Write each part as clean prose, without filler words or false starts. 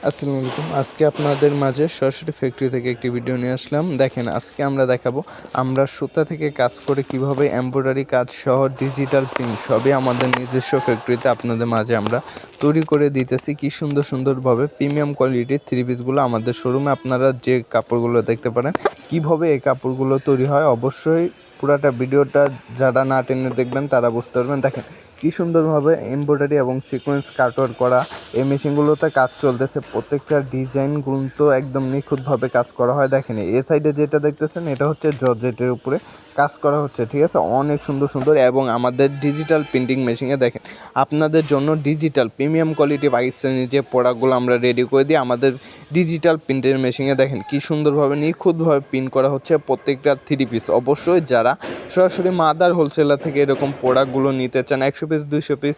আসসালামু আলাইকুম। আজকে আপনাদের মাঝে সরাসরি ফ্যাক্টরি থেকে একটি ভিডিও নিয়ে আসলাম। দেখেন, আজকে আমরা দেখাবো আমরা সুতা থেকে কাজ করে কিভাবে এমব্রয়ডারি কাজ সহ ডিজিটাল প্রিন্ট সবই আমাদের নিজস্ব ফ্যাক্টরিতে আপনাদের মাঝে আমরা তৈরি করে দিতেছি। কি সুন্দর সুন্দরভাবে প্রিমিয়াম কোয়ালিটির থ্রি পিসগুলো আমাদের শোরুমে আপনারা যে কাপড়গুলো দেখতে পারেন, কিভাবে এই কাপড়গুলো তৈরি হয় অবশ্যই পুরাটা ভিডিওটা যারা না টেনে দেখবেন তারা বুঝতে পারবেন। দেখেন কি সুন্দরভাবে এমব্রয়ডারি এবং সিকোয়েন্স কাটওয়ার্ক করা এই মেশিনগুলোতে কাজ চলতেছে। প্রত্যেকটা ডিজাইনগুলো তো একদম নিখুঁতভাবে কাজ করা হয়। দেখেন এ সাইডে যেটা দেখতেছেন এটা হচ্ছে জর্জেটের উপরে কাজ করা হচ্ছে, ঠিক আছে, অনেক সুন্দর সুন্দর। এবং আমাদের ডিজিটাল প্রিন্টিং মেশিনে দেখেন আপনাদের জন্য ডিজিটাল প্রিমিয়াম কোয়ালিটি পাকিস্তানি যে প্রোডাক্টগুলো আমরা রেডি করে দিই আমাদের ডিজিটাল প্রিন্টের মেশিনে দেখেন কি সুন্দরভাবে নিখুঁতভাবে প্রিন্ট করা হচ্ছে প্রত্যেকটা থ্রি পিস। অবশ্যই যারা সরাসরি মাদার হোলসেলার থেকে এরকম প্রোডাক্টগুলো নিতে চান 100 পিস 200 পিস,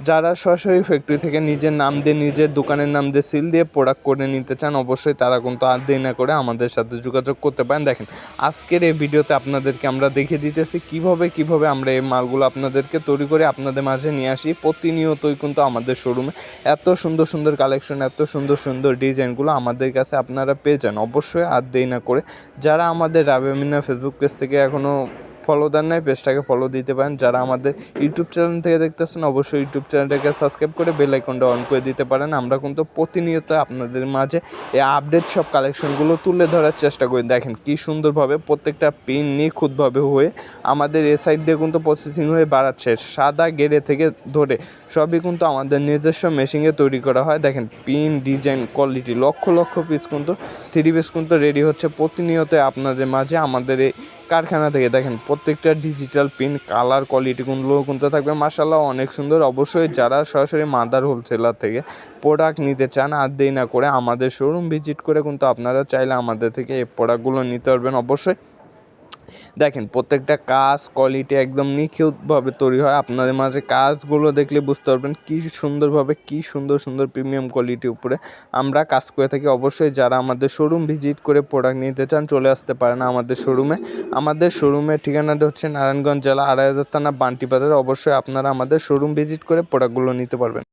যারা সরাসরি ফ্যাক্টরি থেকে নিজের নাম দিয়ে নিজের দোকানের নাম দিয়ে সিল দিয়ে প্রোডাক্ট করে নিতে চান অবশ্যই তারা কিন্তু আর দেরি না করে আমাদের সাথে যোগাযোগ করতে পারেন। দেখেন আজকের এই ভিডিওতে আপনাদেরকে আমরা দেখিয়ে দিতেছি কিভাবে আমরা এই মালগুলো আপনাদেরকে তৈরি করে আপনাদের মাঝে নিয়ে আসি। প্রতিনিয়তই কিন্তু আমাদের শোরুমে এত সুন্দর সুন্দর কালেকশন, এত সুন্দর সুন্দর ডিজাইনগুলো আমাদের কাছে আপনারা পেয়ে যান। অবশ্যই আর দেরি না করে যারা আমাদের রাবেয়া মিনা ফেসবুক পেজ থেকে এখনও ফলো দেন নাই পেজটাকে ফলো দিতে পারেন। যারা আমাদের ইউটিউব চ্যানেল থেকে দেখতেছেন অবশ্যই ইউটিউব চ্যানেলটাকে সাবস্ক্রাইব করে বেল আইকনটা অন করে দিতে পারেন। আমরা কিন্তু প্রতিনিয়ত আপনাদের মাঝে এই আপডেট সব কালেকশনগুলো তুলে ধরার চেষ্টা করি। দেখেন কি সুন্দরভাবে প্রত্যেকটা পিন নিখুঁতভাবে হয়ে আমাদের এ সাইড দিয়ে কিন্তু প্রসেসিং হয়ে বাড়াচ্ছে। সাদা গেরে থেকে ধরে সবই কিন্তু আমাদের নিজস্ব মেশিনে তৈরি করা হয়। দেখেন pin design quality lakh lakh piece কিন্তু থ্রি পিস কিন্তু রেডি হচ্ছে প্রতিনিয়ত আপনাদের মাঝে আমাদের এই কারখানা থেকে। দেখেন প্রত্যেকটা ডিজিটাল পিন কালার কোয়ালিটিগুলো কিন্তু থাকবে মাশাআল্লাহ অনেক সুন্দর। অবশ্যই যারা সরাসরি মাদার হোলসেলার থেকে প্রোডাক্ট নিতে চান আর দেরি না করে আমাদের শোরুম ভিজিট করে কিন্তু আপনারা চাইলে আমাদের থেকে এই প্রোডাক্টগুলো নিতে পারবেন। অবশ্যই দেখেন প্রত্যেকটা কাজ কোয়ালিটি একদম নিখুঁতভাবে তৈরি হয়। আপনাদের মাঝে কাজগুলো দেখলে বুঝতে পারবেন কি সুন্দরভাবে কি সুন্দর সুন্দর প্রিমিয়াম কোয়ালিটির উপরে আমরা কাজ করে থাকি। অবশ্যই যারা আমাদের শোরুম ভিজিট করে প্রোডাক্ট নিতে চান চলে আসতে পারেন আমাদের শোরুমে। আমাদের শোরুমের ঠিকানাটা হচ্ছে নারায়ণগঞ্জ জেলা 2500 থানা বান্টি বাজার। অবশ্যই আপনারা আমাদের শোরুম ভিজিট করে প্রোডাক্টগুলো নিতে পারবেন।